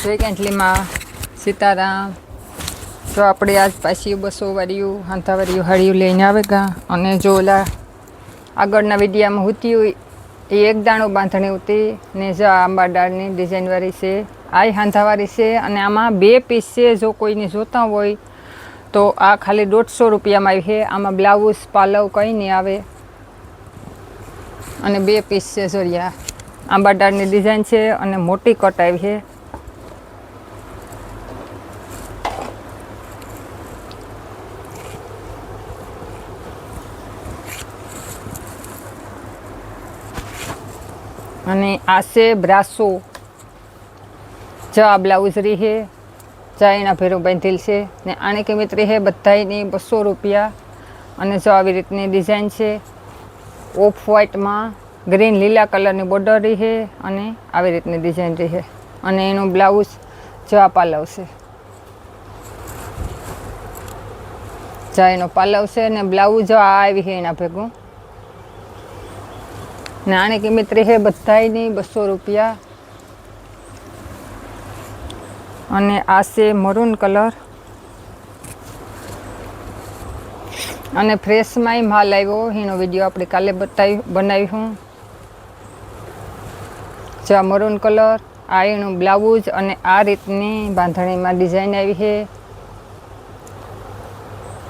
જય કેન્ટલીમાં સીતારામ. જો આપણે આજ પાછી 200 વાળ્યું હાંથાવાળ્યું હાળિયું લઈને આવે ગા. અને જો ઓલા આગળના વિડીયામાં હોતી હોય એ એક દાણો બાંધણી હોતી ને જો આંબા ડાળની ડિઝાઇનવાળી છે, આ હાંથાવાળી છે. અને આમાં 2 પીસ છે. જો કોઈને જોતા હોય તો આ ખાલી 150 રૂપિયામાં આવી છે. આમાં બ્લાઉઝ પાલવ કંઈ નહીં આવે અને 2 પીસ છે. જોરિયા આંબા ડાળની ડિઝાઇન છે અને મોટી કટ આવી છે. અને આ છે બ્રાસો. આ બ્લાઉઝ રહી છે, એના ભેરો બાંધેલ છે ને આની કિંમત રહી છે બધાની 200 રૂપિયા. અને જો આવી રીતની ડિઝાઇન છે, ઓફ વ્હાઇટમાં ગ્રીન લીલા કલરની બોર્ડર રહી છે અને આવી રીતની ડિઝાઇન રહી છે. અને એનું બ્લાઉઝ જો આ પાલવ છે, એનો પાલવ છે ને બ્લાઉઝ આ આવી છે એના ભેગું. ને આની કિંમત રહે બધાની 200 રૂપિયા. અને આ છે મરૂન કલર અને ફ્રેશમાંય માલ આવ્યો એનો વિડીયો આપણે કાલે બનાવ્યું. આ મરૂન કલર, આ એનું બ્લાઉઝ અને આ રીતની બાંધણીમાં ડિઝાઇન આવી છે.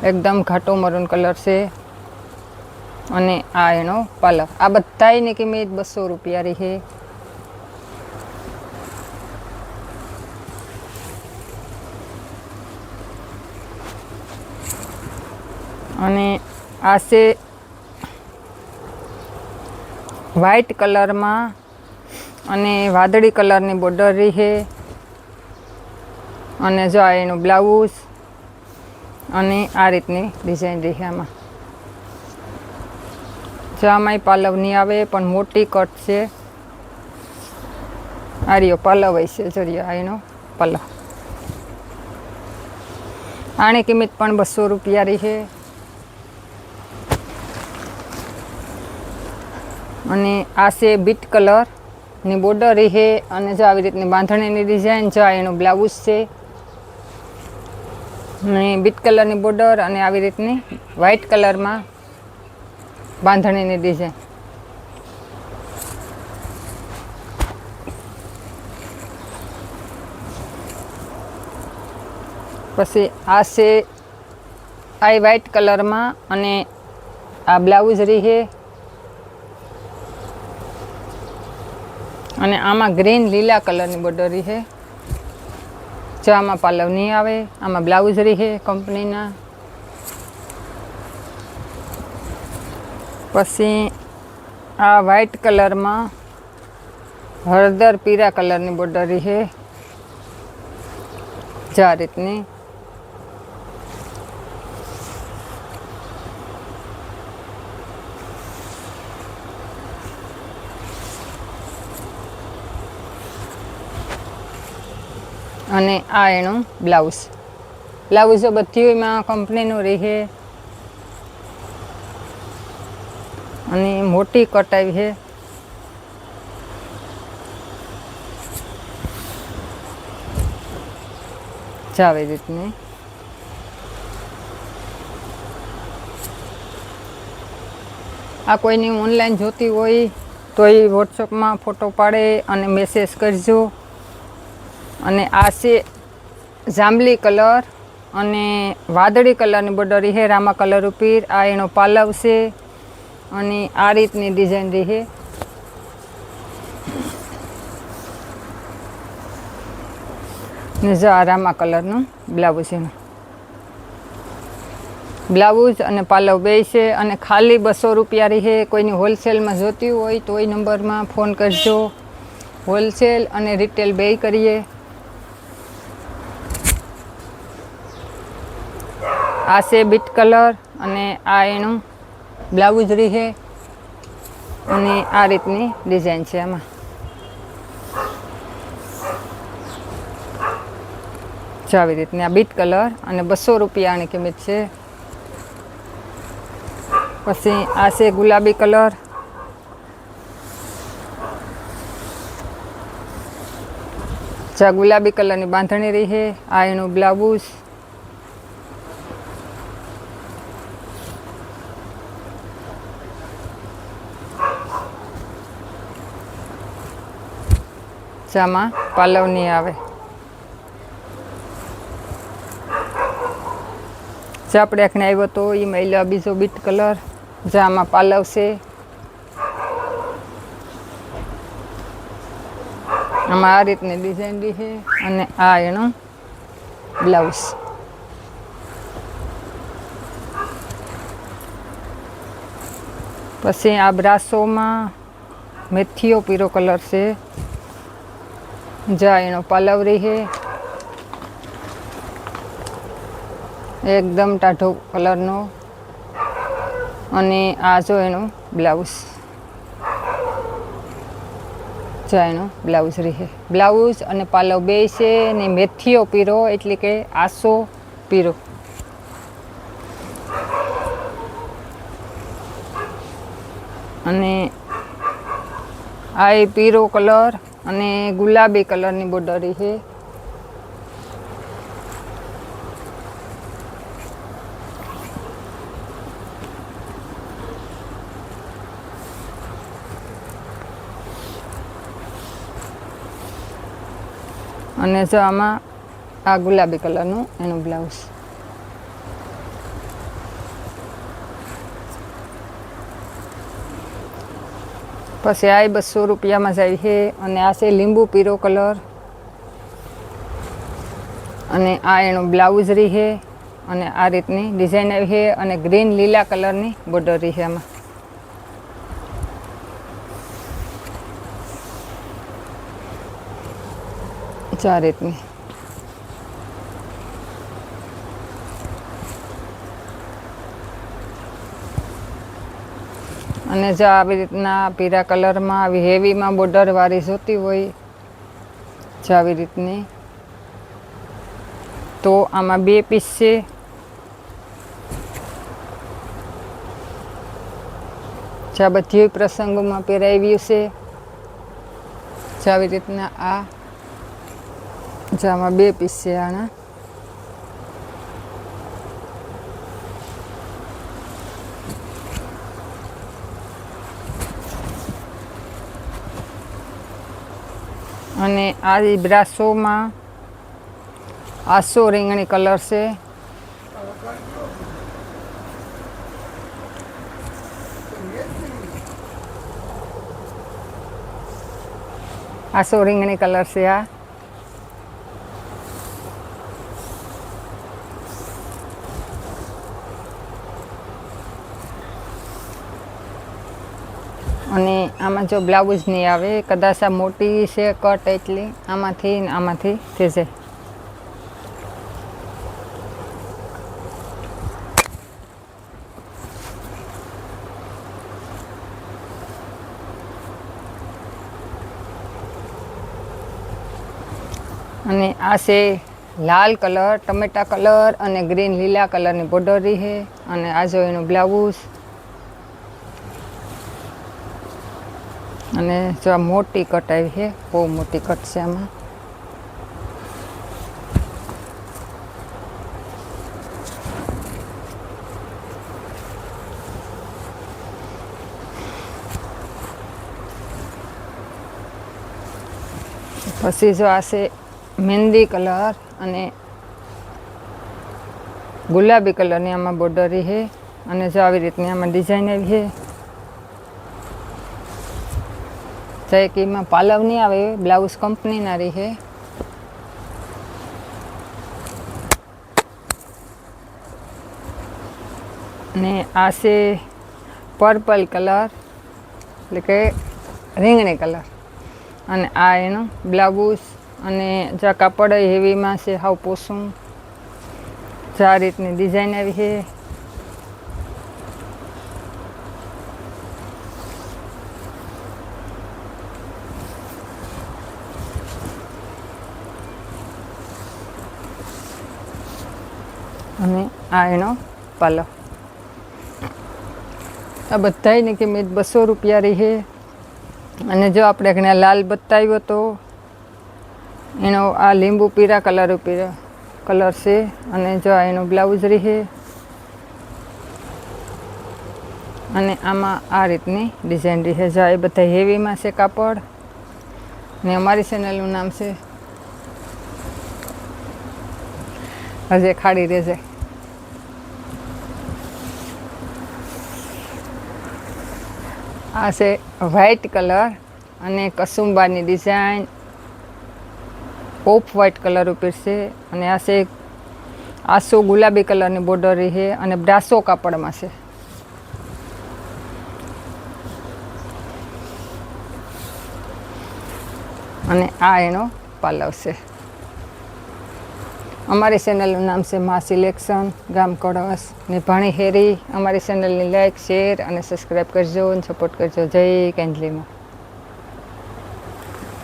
એકદમ ઘાટો મરૂન કલર છે અને આ એનો પાલવ. આ બધાની કિંમત 200 રૂપિયા રહી છે. અને આ છે વ્હાઈટ કલરમાં અને વાદળી કલરની બોર્ડર રહી છે. અને જો આ એનું બ્લાઉઝ અને આ રીતની ડિઝાઇન રહી છે. આમાં જો આમાંય પાલવ નહીં આવે પણ મોટી કટ છે. આ રહ્યો પાલવ હોય છે, જોરિયો એનો પાલવ. આની કિંમત પણ 200 રૂપિયા રહી છે. અને આ છે બીટ કલરની બોર્ડર રહી છે અને જો આવી રીતની બાંધણીની ડિઝાઇન. જો એનું બ્લાઉઝ છે ને બીટ કલરની બોર્ડર અને આવી રીતની વ્હાઇટ કલરમાં બાંધણીની ડિઝાઇન. પછી આ છે આ વ્હાઇટ કલરમાં અને આ બ્લાઉઝ રહી છે. અને આમાં ગ્રીન લીલા કલરની બોર્ડર રહી છે. જો આમાં પાલવ નહીં આવે, આમાં બ્લાઉઝ રહી છે કંપનીના. પછી આ વ્હાઇટ કલરમાં હળદર પીળા કલરની બોર્ડર રહી છે. આ રીતની. અને આ એનું બ્લાઉઝ. બ્લાઉઝ બધીમાં કંપનીનું રહે છે અને મોટી કટ આવી છે. આવી રીતની. આ કોઈની ઓનલાઈન જોતી હોય તો એ વોટ્સઅપમાં ફોટો પાડે અને મેસેજ કરજો. અને આ છે જાંબલી કલર અને વાદળી કલરની બોર્ડર રહી છે રામા કલર ઉપર. આ એનો પાલવ છે અને આ રીતની ડિઝાઇન રહી છે. ને જો આ રામા કલરનું બ્લાઉઝ એનું બ્લાઉઝ અને પાલવ બે છે. અને ખાલી 200 રૂપિયા રહી છે. કોઈની હોલસેલમાં જોતી હોય તો એ નંબરમાં ફોન કરજો. હોલસેલ અને રિટેલ બે કરીએ. આ છે બીટ કલર અને આ એનું બ્લાઉઝ રહી છે અને આ રીતની ડિઝાઇન છે આમાં. આવી રીતની આ બીટ કલર અને 200 રૂપિયાની કિંમત છે. પછી આ છે ગુલાબી કલર જા ગુલાબી કલરની બાંધણી રહી છે. આ એનું બ્લાઉઝ. જામાં પાલવ નહીં આવે. જા આપણે આખને આવ્યો તો એ મહિલા બીજો બીટ કલર. જામાં પાલવ છે. આમાં આ રીતની ડિઝાઇન બી છે અને આ એનું બ્લાઉઝ. પછી આ બ્રાસોમાં મેથીઓ પીરો કલર છે. જા એનો પાલવ રહી છે એકદમ ટાઢો કલરનો અને આ જો એનું બ્લાઉઝ. જા એનું બ્લાઉઝ રહે. બ્લાઉઝ અને પાલવ બે છે ને મેથીઓ પીરો એટલે કે આસો પીરો. અને આ એ પીરો કલર અને ગુલાબી કલરની બોર્ડર છે. અને જો આમાં આ ગુલાબી કલરનું એનું બ્લાઉઝ. પછી આ 200 રૂપિયામાં જાય છે અને આ છે લીંબુ પીરો કલર અને આ એનું બ્લાઉઝ રહી છે અને આ રીતની ડિઝાઇન આવી છે અને ગ્રીન લીલા કલરની બોર્ડર રહી છે આમાં. આ રીતની. અને જો આવી રીતના પીળા કલરમાં આવી હેવીમાં બોર્ડર વાળી જોતી હોય જો આવી રીતની તો આમાં 2 પીસ છે. આ બધી પ્રસંગોમાં પહેરાવ્યું છે. આવી રીતના આ જામાં 2 પીસ છે આના. અને આ બ્રાસોમાં આસો રીંગણી કલર છે. આસો રીંગણી કલર છે આ. અને આમાં જો બ્લાઉઝ નહીં આવે કદાચ આ મોટી છે કટ એટલી આમાંથી ને આમાંથી થઈ જાય. અને આ છે લાલ કલર ટમેટા કલર અને ગ્રીન લીલા કલરની બોર્ડર રહી છે અને આ જો એનું બ્લાઉઝ. અને જો આ મોટી કટ આવી છે બહુ મોટી કટ છે આમાં. પછી જો આ છે મહેંદી કલર અને ગુલાબી કલરની આમાં બોર્ડર છે અને જો આવી રીતની આમાં ડિઝાઇન આવી છે. ચાહે કે એમાં પાલવ નહીં આવે બ્લાઉઝ કંપનીના રહી છે. અને આ છે પર્પલ કલર એટલે કે રીંગણી કલર અને આ એનું બ્લાઉઝ. અને જ્યાં કાપડ હેવીમાં છે હાવ પોસું. આ રીતની ડિઝાઇન આવી છે. અને આ એનો પાલવ. આ બધાની કિંમત 200 રૂપિયા રહી છે. અને જો આપણે ઘણા લાલ બતાવ્યો તો એનો આ લીંબુ પીરા કલર છે અને જો આ એનો બ્લાઉઝ રહે અને આમાં આ રીતની ડિઝાઇન રહે. જો એ બધા હેવીમાં છે કાપડ ને અમારી ચેનલનું નામ છે હજે ખાડી રહેજે. આ છે વ્હાઈટ કલર અને કસુંબાની ડિઝાઇન ઓફ વ્હાઈટ કલર ઉપર છે અને આ છે આસો ગુલાબી કલરની બોર્ડર રહે અને બ્રાસો કાપડમાં છે. અને આ એનો પાલવ છે. અમારી ચેનલનું નામ છે મા સિલેક્શન, ગામ કળશ ને ભાણી હેરી. અમારી ચેનલની લાઈક, શેર અને સબસ્ક્રાઈબ કરજો અને સપોર્ટ કરજો. જય કાંજલીમાં.